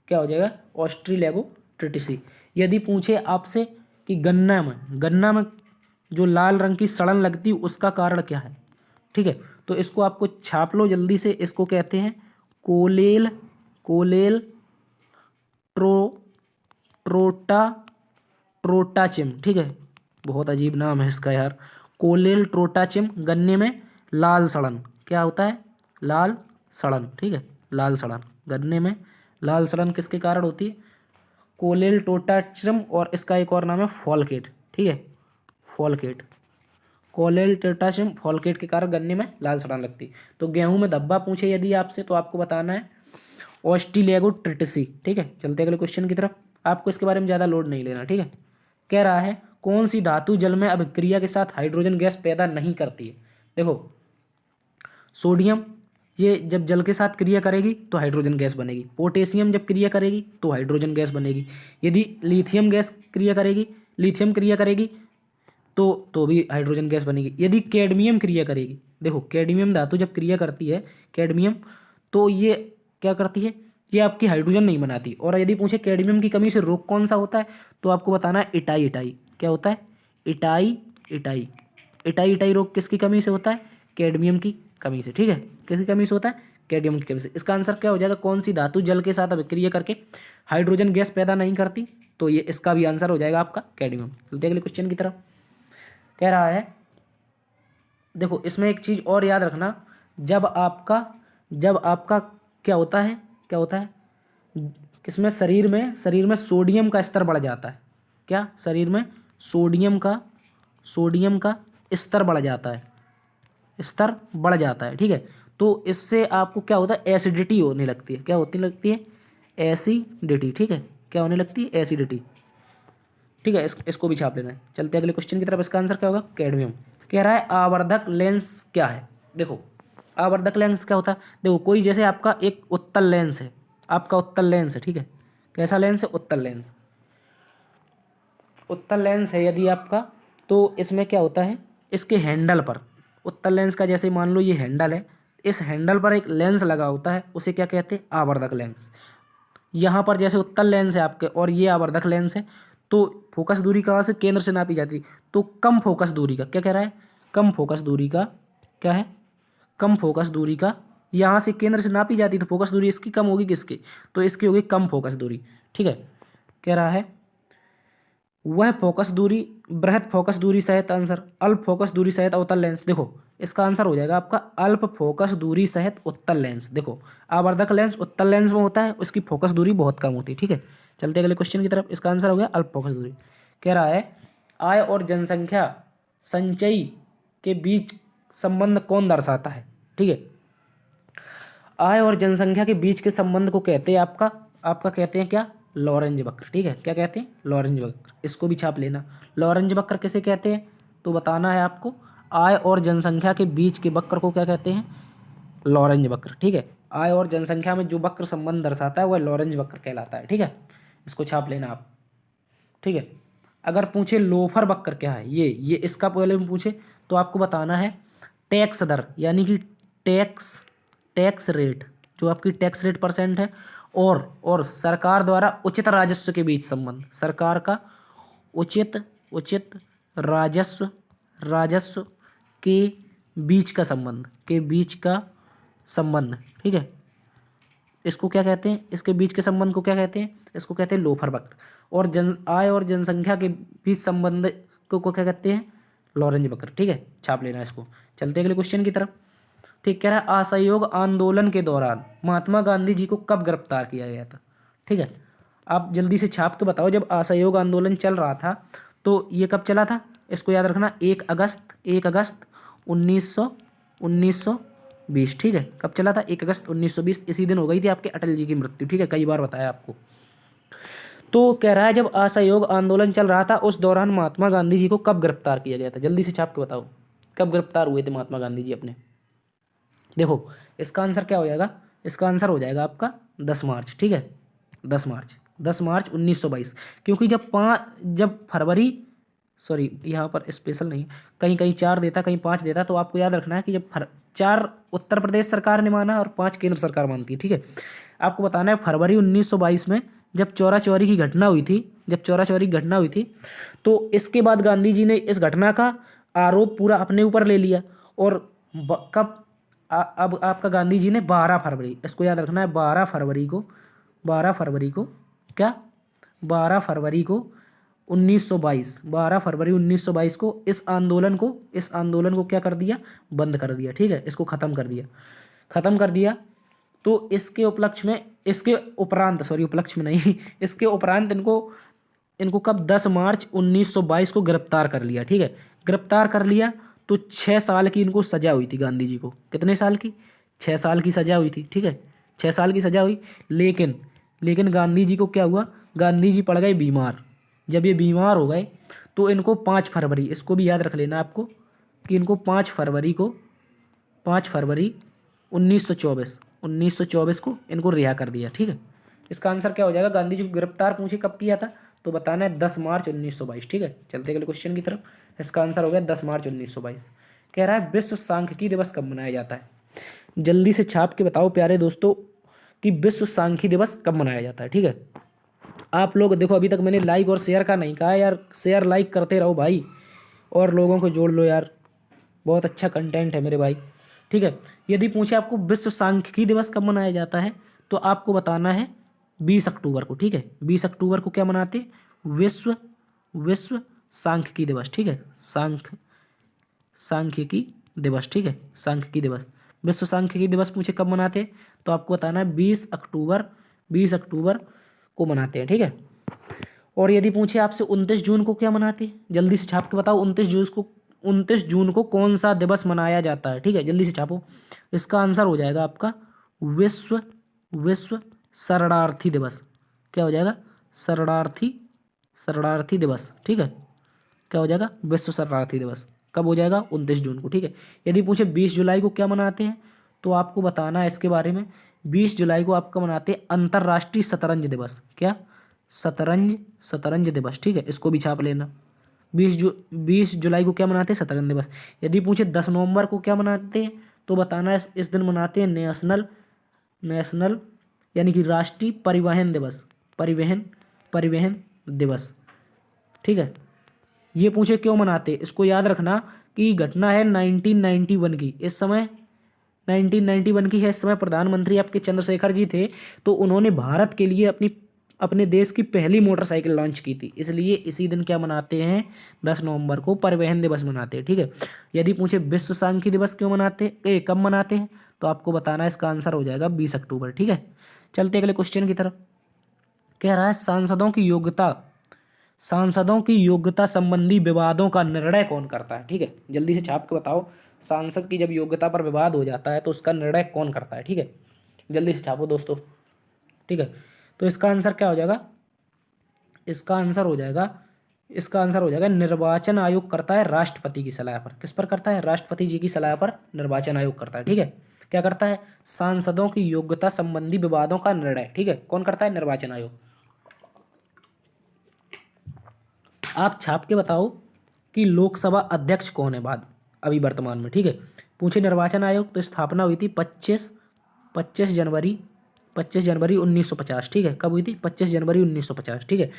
क्या हो जाएगा? ऑस्ट्रीलेगोट्रिटिसी। यदि पूछे आपसे कि गन्ना में जो लाल रंग की सड़न लगती है उसका कारण क्या है? ठीक है, तो इसको आपको छाप लो जल्दी से। इसको कहते हैं कोलेल कोलेल ट्रो ट्रोटा ट्रोटाचिम। ठीक है, बहुत अजीब नाम है इसका यार। कोलेल ट्रोटाचिम। गन्ने में लाल सड़न क्या होता है? लाल सड़न। ठीक है, लाल सड़न। गन्ने में लाल सड़न किसके कारण होती है? कोलेल ट्रोटाचिम। और इसका एक और नाम है फॉलकेट। ठीक है, फॉलकेट। कोलेल ट्रोटाचिम फॉलकेट के कारण गन्ने में लाल सड़न लगती है। तो गेहूं में धब्बा पूछे यदि आपसे तो आपको बताना है ऑस्ट्रीलेगोट्रिटिसी। ठीक है, चलते अगले क्वेश्चन की तरफ। आपको इसके बारे में ज़्यादा लोड नहीं लेना। ठीक है, कह रहा है कौन सी धातु जल में अभिक्रिया के साथ हाइड्रोजन गैस पैदा नहीं करती है? देखो, सोडियम ये जब जल के साथ क्रिया करेगी तो हाइड्रोजन गैस बनेगी। पोटेशियम जब क्रिया करेगी तो हाइड्रोजन गैस बनेगी। यदि लिथियम गैस क्रिया करेगी, लिथियम क्रिया करेगी तो भी हाइड्रोजन गैस बनेगी। यदि कैडमियम क्रिया करेगी, देखो कैडमियम धातु जब क्रिया करती है, कैडमियम, तो ये क्या करती है, ये आपकी हाइड्रोजन नहीं बनाती। और यदि पूछे कैडमियम की कमी से रोग कौन सा होता है, तो आपको बताना है इटाई इटाई। क्या होता है? Itai itai. इटाई इटाई रोग किसकी कमी से होता है? कैडमियम की कमी से। ठीक है, किसकी कमी से होता है? कैडमियम की कमी से। इसका आंसर क्या हो जाएगा? कौन सी धातु जल के साथ अभिक्रिया करके हाइड्रोजन गैस पैदा नहीं करती? तो ये इसका भी आंसर हो जाएगा आपका कैडमियम। चलते अगले क्वेश्चन की तरफ। कह रहा है, देखो इसमें एक चीज और याद रखना, जब आपका क्या होता है, क्या होता है किसमें, शरीर में सोडियम का स्तर बढ़ जाता है। क्या? शरीर में सोडियम का स्तर बढ़ जाता है, स्तर बढ़ जाता है। ठीक है, तो इससे आपको क्या होता है? एसिडिटी होने लगती है। क्या होती लगती है? एसिडिटी। ठीक है, क्या होने लगती है? एसिडिटी। ठीक है, इसको भी छाप लेना है। चलते अगले क्वेश्चन की तरफ। इसका आंसर क्या होगा? कैडमियम। कह रहा है आवर्धक लेंस क्या है? देखो, आवर्धक लेंस क्या होता है? देखो, कोई जैसे आपका एक उत्तल लेंस है, आपका उत्तल लेंस है। ठीक है, कैसा लेंस है? उत्तल लेंस। उत्तल लेंस है यदि आपका, तो इसमें क्या होता है, इसके हैंडल पर, उत्तल लेंस का जैसे मान लो ये हैंडल है, इस हैंडल पर एक लेंस लगा होता है, उसे क्या कहते हैं? आवर्धक लेंस। यहाँ पर जैसे उत्तल लेंस है आपके और ये आवर्धक लेंस है, तो फोकस दूरी कहाँ से? केंद्र से नापी जाती है। तो कम फोकस दूरी का, क्या कह रहा है? कम फोकस दूरी का, क्या है? कम फोकस दूरी का, यहाँ से केंद्र से नापी जाती, तो फोकस दूरी इसकी कम होगी, किसकी? तो इसकी होगी कम फोकस दूरी। ठीक है, कह रहा है वह फोकस दूरी, बृहद फोकस दूरी सहित, आंसर अल्प फोकस दूरी सहित अवतल लेंस। देखो, इसका आंसर हो जाएगा आपका अल्प फोकस दूरी सहित उत्तल लेंस। देखो, आवर्धक लेंस उत्तल लेंस में होता है, उसकी फोकस दूरी बहुत कम होती है। ठीक है, चलते अगले क्वेश्चन की तरफ। इसका आंसर हो गया अल्प फोकस दूरी। कह रहा है आय और जनसंख्या संचयी के बीच संबंध कौन दर्शाता है? ठीक है, आय और जनसंख्या के बीच के संबंध को कहते हैं आपका कहते हैं क्या? लॉरेंज वक्र। ठीक है, क्या कहते हैं? लॉरेंज वक्र। इसको भी छाप लेना। लॉरेंज वक्र किसे कहते हैं? तो बताना है आपको, आय और जनसंख्या के बीच के वक्र को क्या कहते हैं? लॉरेंज वक्र। ठीक है, आय और जनसंख्या में जो वक्र संबंध दर्शाता है वह लॉरेंज वक्र कहलाता है। ठीक है, इसको छाप लेना आप। ठीक है, अगर पूछे लोफर वक्र क्या है, ये इसका पहले में पूछे तो आपको बताना है टैक्स दर, यानी कि टैक्स रेट, जो आपकी टैक्स रेट परसेंट है, और सरकार द्वारा उचित राजस्व के बीच संबंध, सरकार का उचित राजस्व के बीच का संबंध। ठीक है, इसको क्या कहते हैं? इसके बीच के संबंध को क्या कहते हैं? इसको कहते हैं लोफर वक्र। और आय और जनसंख्या के बीच संबंध को क्या कहते हैं? लॉरेंज वक्र। ठीक है, छाप लेना इसको। चलते अगले क्वेश्चन की तरफ। ठीक, कह रहा है असहयोग आंदोलन के दौरान महात्मा गांधी जी को कब गिरफ्तार किया गया था? ठीक है, आप जल्दी से छाप के बताओ। जब असहयोग आंदोलन चल रहा था तो ये कब चला था? इसको याद रखना, 1 अगस्त 1920। ठीक है, कब चला था? 1 अगस्त 1920। इसी दिन हो गई थी आपके अटल जी की मृत्यु। ठीक है, कई बार बताया आपको। तो कह रहा है जब असहयोग आंदोलन चल रहा था उस दौरान महात्मा गांधी जी को कब गिरफ्तार किया गया था? जल्दी से छाप के बताओ, कब गिरफ्तार हुए थे महात्मा गांधी जी अपने? देखो, इसका आंसर क्या हो जाएगा? इसका आंसर हो जाएगा आपका 10 मार्च। ठीक है, 10 मार्च 1922। क्योंकि जब फरवरी, सॉरी यहाँ पर स्पेशल नहीं, कहीं कहीं 4 देता, कहीं 5 देता, तो आपको याद रखना है कि जब 4 उत्तर प्रदेश सरकार ने माना और 5 केंद्र सरकार मानती है। ठीक है, आपको बताना है फरवरी 1922 में जब चौरा चौरी की घटना हुई थी, तो इसके बाद गांधी जी ने इस घटना का आरोप पूरा अपने ऊपर ले लिया। और कब अब आपका गांधी जी ने 12 फरवरी, इसको याद रखना है, 12 फरवरी को 12 फरवरी 1922 को इस आंदोलन को क्या कर दिया? बंद कर दिया। ठीक है, इसको खत्म कर दिया। तो इसके उपरांत इनको कब? 10 मार्च 1922 को गिरफ्तार कर लिया। ठीक है, गिरफ्तार कर लिया तो 6 साल की इनको सजा हुई थी गांधी जी को। कितने साल की? 6 साल की सजा हुई थी। ठीक है, 6 साल की सजा हुई, लेकिन गांधी जी को क्या हुआ? गांधी जी पड़ गए बीमार। जब ये बीमार हो गए तो इनको 5 फरवरी, इसको भी याद रख लेना आपको कि इनको 5 फरवरी 1924 को इनको रिहा कर दिया। ठीक है, इसका आंसर क्या हो जाएगा? गांधी जी को गिरफ्तार पूछे कब किया था, तो बताना है 10 मार्च 1922। ठीक है, चलते अगले क्वेश्चन की तरफ। इसका आंसर हो गया 10 मार्च 1922। कह रहा है विश्व सांख्यिकी दिवस कब मनाया जाता है? जल्दी से छाप के बताओ प्यारे दोस्तों कि विश्व सांख्यिकी दिवस कब मनाया जाता है। ठीक है, आप लोग देखो, अभी तक मैंने लाइक और शेयर का नहीं कहा यार, शेयर लाइक करते रहो भाई, और लोगों को जोड़ लो यार, बहुत अच्छा कंटेंट है मेरे भाई। ठीक है, यदि पूछे आपको विश्व सांख्यिकी दिवस कब मनाया जाता है, तो आपको बताना है 20 अक्टूबर को। ठीक है, 20 अक्टूबर को क्या मनाते हैं? विश्व विश्व सांख्यिकी दिवस। ठीक है, सांख्यिकी दिवस। ठीक है, सांख्यिकी दिवस, विश्व सांख्यिकी दिवस पूछे कब मनाते हैं, तो आपको बताना है 20 अक्टूबर को मनाते हैं। ठीक है, और यदि पूछे आपसे 29 जून को क्या मनाते हैं, जल्दी से छाप के बताओ 29 जून को कौन सा दिवस मनाया जाता है। ठीक है, जल्दी से छापो। इसका आंसर हो जाएगा आपका विश्व विश्व शरणार्थी दिवस। क्या हो जाएगा? शरणार्थी दिवस। ठीक है, क्या हो जाएगा? विश्व शरणार्थी दिवस कब हो जाएगा? 29 जून को। ठीक है, यदि पूछे 20 जुलाई को क्या मनाते हैं, तो आपको बताना है इसके बारे में। 20 जुलाई को आपका मनाते हैं अंतर्राष्ट्रीय शतरंज दिवस। क्या? शतरंज दिवस। ठीक है, इसको भी छाप लेना। 20 जुलाई को क्या मनाते हैं? शतरंज दिवस। यदि पूछे 10 नवंबर को क्या मनाते हैं, तो बताना है इस दिन मनाते हैं नेशनल यानी कि राष्ट्रीय परिवहन दिवस। परिवहन दिवस। ठीक है, ये पूछे क्यों मनाते, इसको याद रखना कि घटना है 1991 की। इस समय 1991 की है। इस समय प्रधानमंत्री आपके चंद्रशेखर जी थे, तो उन्होंने भारत के लिए अपने देश की पहली मोटरसाइकिल लॉन्च की थी, इसलिए इसी दिन क्या मनाते हैं? 10 नवंबर को परिवहन दिवस मनाते हैं। ठीक है, यदि पूछे विश्व सांख्यिकी दिवस क्यों मनाते कब मनाते हैं, तो आपको बताना है, इसका आंसर हो जाएगा 20 अक्टूबर। ठीक है, चलते अगले क्वेश्चन की तरफ। कह रहा है सांसदों की योग्यता संबंधी विवादों का निर्णय कौन करता है? ठीक है, जल्दी से छाप के बताओ। सांसद की जब योग्यता पर विवाद हो जाता है तो उसका निर्णय कौन करता है? ठीक है, जल्दी से छापो दोस्तों। ठीक है, तो इसका आंसर क्या हो जाएगा? इसका आंसर हो जाएगा निर्वाचन आयोग करता है राष्ट्रपति की सलाह पर। किस पर करता है? राष्ट्रपति जी की सलाह पर निर्वाचन आयोग करता है। ठीक है, क्या करता है? सांसदों की योग्यता संबंधी विवादों का निर्णय। ठीक है, कौन करता है? निर्वाचन आयोग। आप छाप के बताओ कि लोकसभा अध्यक्ष कौन है बाद अभी वर्तमान में। ठीक है, पूछे निर्वाचन आयोग, तो स्थापना हुई थी 25 जनवरी 1950। ठीक है, कब हुई थी? 25 जनवरी 1950। ठीक है,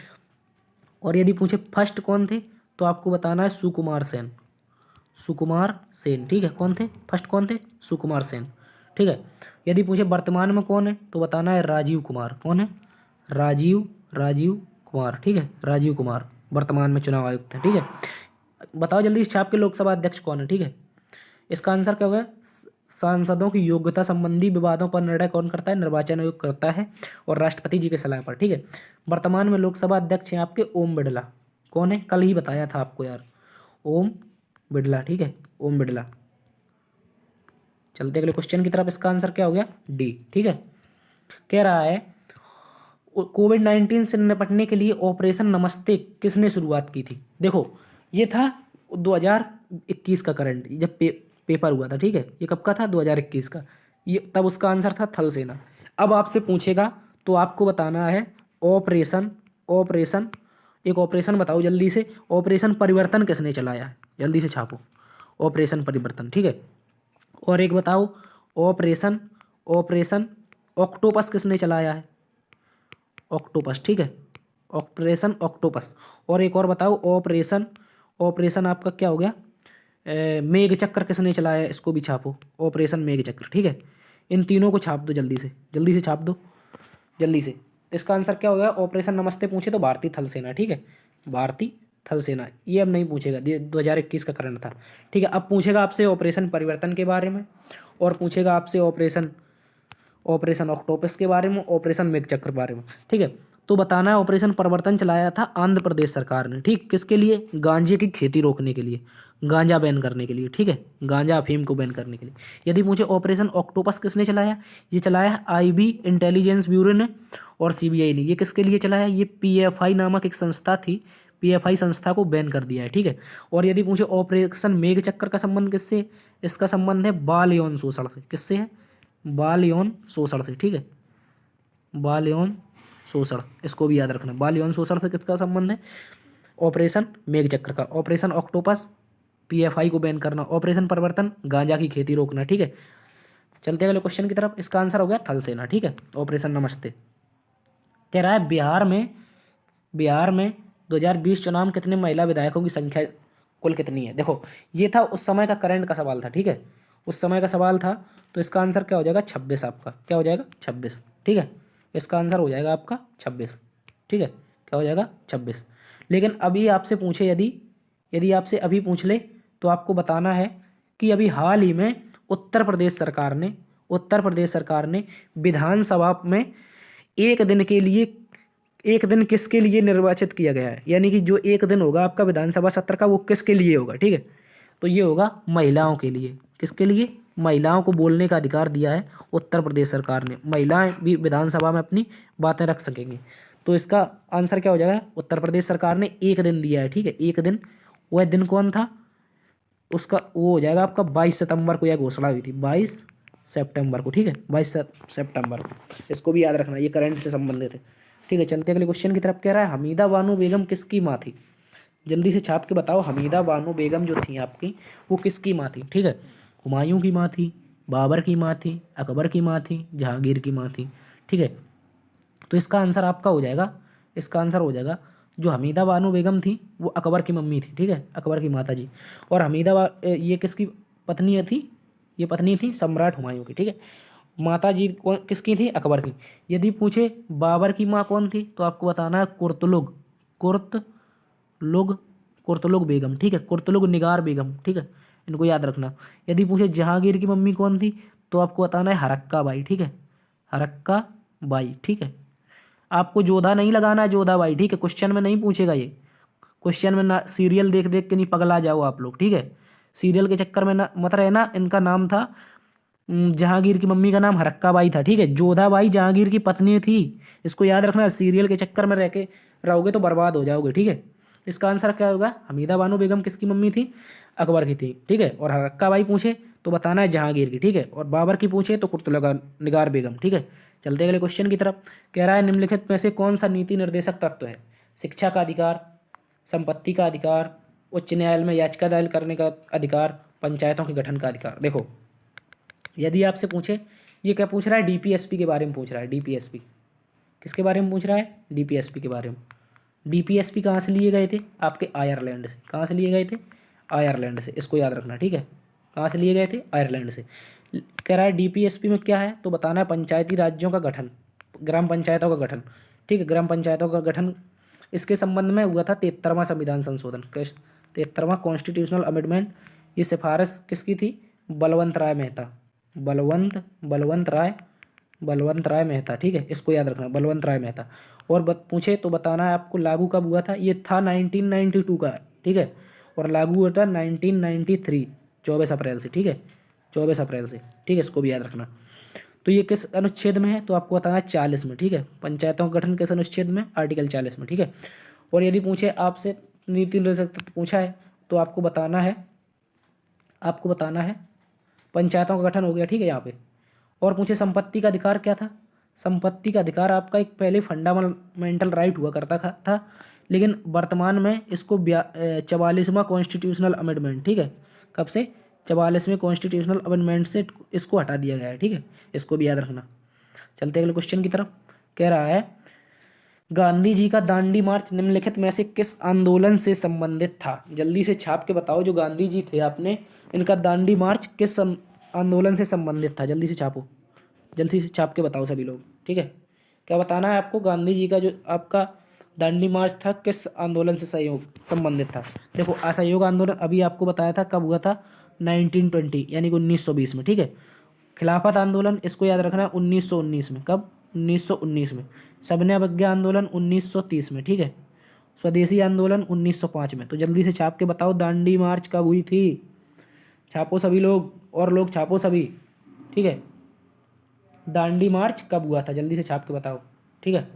और यदि पूछे फर्स्ट कौन थे, तो आपको बताना है सुकुमार सेन। ठीक है, कौन थे फर्स्ट? कौन थे? सुकुमार सेन। ठीक है, यदि पूछे वर्तमान में कौन है, तो बताना है राजीव कुमार। कौन है? राजीव कुमार। ठीक है, राजीव कुमार वर्तमान में चुनाव आयुक्त है। ठीक है, बताओ जल्दी इस छाप के लोकसभा अध्यक्ष कौन है? ठीक है, इसका आंसर क्या होगा? सांसदों की योग्यता संबंधी विवादों पर निर्णय कौन करता है? निर्वाचन आयोग करता है, और राष्ट्रपति जी के सलाह पर। ठीक है, वर्तमान में लोकसभा अध्यक्ष हैं आपके ओम बिड़ला। कौन है? कल ही बताया था आपको यार, ओम बिड़ला। ठीक है, ओम बिड़ला। चलते अगले क्वेश्चन की तरफ। इसका आंसर क्या हो गया? डी। ठीक है, कह रहा है कोविड-19 से निपटने के लिए ऑपरेशन नमस्ते किसने शुरुआत की थी? देखो, ये था 2021 का करंट, जब पेपर हुआ था। ठीक है, ये कब का था? 2021 का। ये तब उसका आंसर था थल सेना। अब आपसे पूछेगा तो आपको बताना है ऑपरेशन एक ऑपरेशन बताओ जल्दी से। ऑपरेशन परिवर्तन किसने चलाया है? जल्दी से छापो, ऑपरेशन परिवर्तन। ठीक है, और एक बताओ ऑपरेशन ऑपरेशन ऑक्टोपस किसने चलाया है? ऑक्टोपस। ठीक है, ऑपरेशन ऑक्टोपस। और एक और बताओ ऑपरेशन आपका क्या हो गया? मेघ चक्र किसने चलाया है? इसको भी छापो, ऑपरेशन मेघ चक्र। ठीक है, इन तीनों को छाप दो जल्दी से छाप दो जल्दी से। तो इसका आंसर क्या हो गया? ऑपरेशन नमस्ते पूछे तो भारतीय थल सेना। ठीक है, भारतीय थल सेना। ये अब नहीं पूछेगा, 2021 का करंट था। ठीक है, अब पूछेगा आपसे ऑपरेशन परिवर्तन के बारे में, और पूछेगा आपसे ऑपरेशन ऑक्टोपस के बारे में, ऑपरेशन मेघ चक्र के बारे में। ठीक है, तो बताना है ऑपरेशन परिवर्तन चलाया था आंध्र प्रदेश सरकार ने। ठीक, किसके लिए? गांजे की खेती रोकने के लिए, गांजा बैन करने के लिए। ठीक है, गांजा अफीम को बैन करने के लिए। यदि मुझे ऑपरेशन ऑक्टोपस किसने चलाया? ये चलाया आईबी इंटेलिजेंस ब्यूरो ने और सीबीआई ने। ये किसके लिए चलाया? ये पीएफआई नामक एक संस्था थी, पीएफआई संस्था को बैन कर दिया है, ठीक है। और यदि पूछे ऑपरेशन मेघचक्र का संबंध किससे, इसका संबंध है बाल यौन शोषण से। किससे है? बाल यौन शोषण से, ठीक है। बाल यौन शोषण, इसको भी याद रखना। बाल यौन शोषण से किसका संबंध है? ऑपरेशन मेघचक्र का। ऑपरेशन ऑक्टोपस, पीएफआई को बैन करना। ऑपरेशन परिवर्तन, गांजा की खेती रोकना, ठीक है। चलते अगले क्वेश्चन की तरफ। इसका आंसर हो गया थल सेना, ठीक है। ऑपरेशन नमस्ते। कह रहा है बिहार में 2020 चुनाव में कितने महिला विधायकों की संख्या कुल कितनी है? देखो, ये था उस समय का करंट का सवाल था, ठीक है। उस समय का सवाल था, तो इसका आंसर क्या हो जाएगा? 26 आपका। क्या हो जाएगा? 26, ठीक है। इसका आंसर हो जाएगा आपका 26, ठीक है। क्या हो जाएगा? 26। लेकिन अभी आपसे पूछे, यदि यदि आपसे अभी पूछ ले, तो आपको बताना है कि अभी हाल ही में उत्तर प्रदेश सरकार ने विधानसभा में एक दिन के लिए, एक दिन किसके लिए निर्वाचित किया गया है, यानी कि जो एक दिन होगा आपका विधानसभा सत्र का, वो किसके लिए होगा, ठीक है। तो ये होगा महिलाओं के लिए। किसके लिए? महिलाओं को बोलने का अधिकार दिया है उत्तर प्रदेश सरकार ने। महिलाएं भी विधानसभा में अपनी बातें रख सकेंगी। तो इसका आंसर क्या हो जाएगा? उत्तर प्रदेश सरकार ने एक दिन दिया है, ठीक है। एक दिन। वह दिन कौन था? उसका वो हो जाएगा आपका 22 सितंबर को यह घोषणा हुई थी। 22 सितंबर को, ठीक है। 22 सितंबर को। इसको भी याद रखना, ये करंट से संबंधित है, ठीक है। चलते अगले क्वेश्चन की तरफ। कह रहा है हमीदा बानो बेगम किसकी माँ थी? जल्दी से छाप के बताओ, हमीदा बानो बेगम जो थी आपकी, वो किसकी माँ थी, ठीक है। हुमायूं की माँ थी, बाबर की माँ थी, अकबर की माँ थी, जहांगीर की माँ थी, ठीक है। तो इसका आंसर आपका हो जाएगा, इसका आंसर हो जाएगा, जो हमीदा बानो बेगम थी वो अकबर की मम्मी थी, ठीक है। अकबर की माता जी। और ये किसकी पत्नी थी? ये पत्नी थी सम्राट हुमायूं की, ठीक है। माता जी कौन किसकी थी? अकबर की। यदि पूछे बाबर की माँ कौन थी, तो आपको बताना है कुर्तलुग कुर्तलुग बेगम, ठीक है। कुर्तलुग निगार बेगम, ठीक है। इनको याद रखना। यदि पूछे जहांगीर की मम्मी कौन थी, तो आपको बताना है हरक्का बाई, ठीक है। हरक्का बाई, ठीक है। आपको जोधा नहीं लगाना है, जोधा बाई, ठीक है। क्वेश्चन में नहीं पूछेगा ये। क्वेश्चन में ना सीरियल देख देख के नहीं पगला जाओ आप लोग, ठीक है। सीरियल के चक्कर में ना मत रहना। इनका नाम था जहांगीर की मम्मी का नाम हरक्का बाई था, ठीक है। जोधा बाई जहांगीर की पत्नी थी। इसको याद रखना, सीरियल के चक्कर में रह के रहोगे तो बर्बाद हो जाओगे, ठीक है। इसका आंसर क्या होगा? हमीदा बानो बेगम किसकी मम्मी थी? अकबर की थी, ठीक है। और हरक्का बाई पूछे तो बताना है जहांगीर की, ठीक है। और बाबर की पूछे तो कुर्तुलगा निगार बेगम, ठीक है। चलते अगले क्वेश्चन की तरफ। कह रहा है निम्नलिखित में से कौन सा नीति निर्देशक तत्व है? शिक्षा का अधिकार, संपत्ति का अधिकार, उच्च न्यायालय में याचिका दायर करने का अधिकार, पंचायतों के गठन का अधिकार। देखो, यदि आपसे पूछे, ये क्या पूछ रहा है? डीपीएसपी के बारे में पूछ रहा है। डीपीएसपी किसके बारे में पूछ रहा है? डीपीएसपी के बारे में। डीपीएसपी कहाँ से लिए गए थे? आपके आयरलैंड से। कहाँ से लिए गए थे? आयरलैंड से। इसको याद रखना, ठीक है। कहाँ से लिए गए थे? आयरलैंड से। कह रहा है डीपीएसपी में क्या है, तो बताना है पंचायती राज्यों का गठन, ग्राम पंचायतों का गठन, ठीक है। ग्राम पंचायतों का गठन इसके संबंध में हुआ था 73वां संविधान संशोधन, 73वां कॉन्स्टिट्यूशनल अमेंडमेंट। ये सिफारिश किसकी थी? बलवंत राय मेहता। बलवंत राय मेहता, ठीक है। इसको याद रखना, बलवंत राय मेहता। और पूछे तो बताना है आपको लागू कब हुआ था। ये था 1992 का, ठीक है। और लागू हुआ था 1993, 24 अप्रैल से, ठीक है। 24 अप्रैल से, ठीक है। इसको भी याद रखना। तो ये किस अनुच्छेद में है, तो आपको बताना है 40 में, ठीक है। पंचायतों का गठन किस अनुच्छेद में? आर्टिकल 40 में, ठीक है। और यदि पूछे आपसे नीति निर्देशक तत्व पूछा है, तो आपको बताना है पंचायतों का गठन हो गया, ठीक है यहाँ पे। और पूछे संपत्ति का अधिकार क्या था? संपत्ति का अधिकार आपका एक पहले फंडामेंटल राइट हुआ करता था, लेकिन वर्तमान में इसको 44वां कॉन्स्टिट्यूशनल अमेंडमेंट, ठीक है। कब से? 44वें कॉन्स्टिट्यूशनल अमेंडमेंट से इसको हटा दिया गया है, ठीक है। इसको भी याद रखना। चलते अगले क्वेश्चन की तरफ। कह रहा है गांधी जी का दांडी मार्च निम्नलिखित में से किस आंदोलन से संबंधित था? जल्दी से छाप के बताओ, जो गांधी जी थे आपने, इनका दांडी मार्च किस आंदोलन से संबंधित था? जल्दी से छापो, जल्दी से छाप के बताओ सभी लोग, ठीक है। क्या बताना है आपको? गांधी जी का जो आपका दांडी मार्च था किस आंदोलन से संबंधित था? देखो, असहयोग आंदोलन अभी आपको बताया था कब हुआ था, 1920 यानी कि 1920 में, ठीक है। खिलाफत आंदोलन इसको याद रखना 1919 में। कब? 1919 में। सबने अवज्ञा आंदोलन 1930 में, ठीक है। स्वदेशी आंदोलन 1905 में। तो जल्दी से छाप के बताओ दांडी मार्च कब हुई थी? छापो सभी लोग, और लोग छापो सभी, ठीक है। दांडी मार्च कब हुआ था? जल्दी से छाप के बताओ, ठीक है।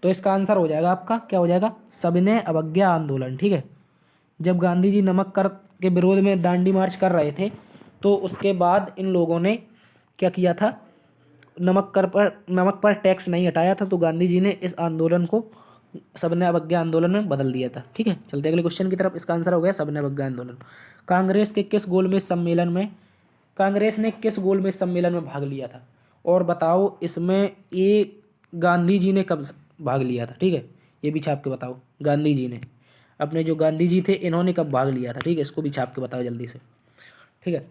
तो इसका आंसर हो जाएगा आपका, क्या हो जाएगा, सविनय अवज्ञा आंदोलन। ठीक है, जब गांधी जी नमक कर के विरोध में दांडी मार्च कर रहे थे तो उसके बाद इन लोगों ने क्या किया था, नमक पर टैक्स नहीं हटाया था, तो गांधी जी ने इस आंदोलन को सविनय अवज्ञा आंदोलन में बदल दिया था। ठीक है, चलते अगले क्वेश्चन की तरफ। इसका आंसर हो गया सविनय अवज्ञा आंदोलन। कांग्रेस के किस गोलमेज सम्मेलन में कांग्रेस ने किस गोलमेज सम्मेलन में भाग लिया था, और बताओ इसमें ये गांधी जी ने कब भाग लिया था। ठीक है, ये भी छाप के बताओ, गांधी जी ने अपने जो गांधी जी थे इन्होंने कब भाग लिया था। ठीक है, इसको भी छाप के बताओ जल्दी से। ठीक है,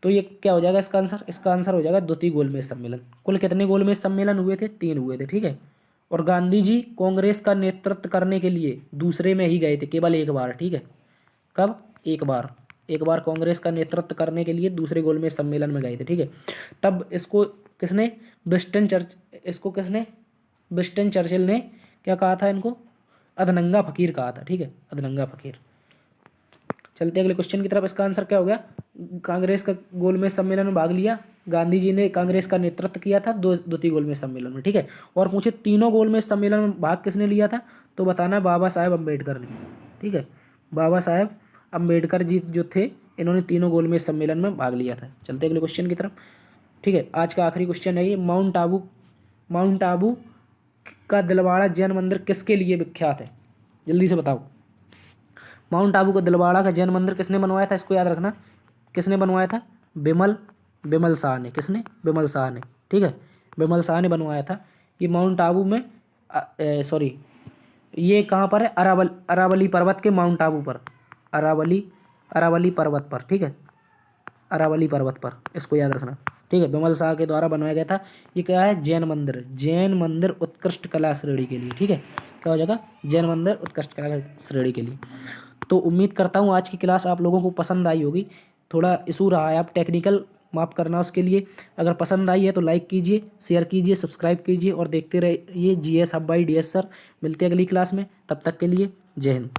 तो ये क्या हो जाएगा इसका आंसर, इसका आंसर हो जाएगा द्वितीय गोलमेज सम्मेलन। कुल कितने गोलमेज सम्मेलन हुए थे, 3 हुए थे। ठीक है, और गांधी जी कांग्रेस का नेतृत्व करने के लिए दूसरे में ही गए थे, केवल एक बार। ठीक है, कब, एक बार कांग्रेस का नेतृत्व करने के लिए दूसरे गोलमेज सम्मेलन में गए थे। ठीक है, तब किसने विंस्टन चर्चिल ने क्या कहा था, इनको अधनंगा फकीर कहा था। ठीक है, अधनंगा फकीर। चलते अगले क्वेश्चन की तरफ। इसका आंसर क्या हो गया, कांग्रेस का गोलमेज सम्मेलन में भाग लिया, गांधी जी ने कांग्रेस का नेतृत्व किया था द्वितीय गोलमेज सम्मेलन में। ठीक है, और पूछे तीनों गोलमेज सम्मेलन में भाग किसने लिया था, तो बताना बाबा साहेब अम्बेडकर ने। ठीक है, बाबा साहेब अम्बेडकर जी जो थे इन्होंने तीनों गोलमेज सम्मेलन में भाग लिया था। चलते अगले क्वेश्चन की तरफ। ठीक है, आज का आखिरी क्वेश्चन है ये, माउंट आबू का दिलवाड़ा जैन मंदिर किसके लिए विख्यात है, जल्दी से बताओ। माउंट आबू का दिलवाड़ा का जैन मंदिर किसने बनवाया था, इसको याद रखना, किसने बनवाया था, बिमल शाह ने। किसने, बिमल शाह ने। ठीक है, बिमल शाह ने बनवाया था। ये माउंट आबू में सॉरी, ये कहाँ पर है, अरावली पर्वत के माउंट आबू पर, अरावली पर्वत पर। ठीक है, अरावली पर्वत पर, इसको याद रखना। ठीक है, बिमल शाह के द्वारा बनाया गया था। ये क्या है, जैन मंदिर उत्कृष्ट कला श्रेणी के लिए। ठीक है, क्या हो जाएगा, जैन मंदिर उत्कृष्ट कला श्रेणी के लिए। तो उम्मीद करता हूँ आज की क्लास आप लोगों को पसंद आई होगी। थोड़ा इशू रहा है, आप टेक्निकल माफ करना उसके लिए। अगर पसंद आई है तो लाइक कीजिए, शेयर कीजिए, सब्सक्राइब कीजिए और देखते रहिए GS hub by DS sir. मिलते हैं अगली क्लास में, तब तक के लिए जय हिंद।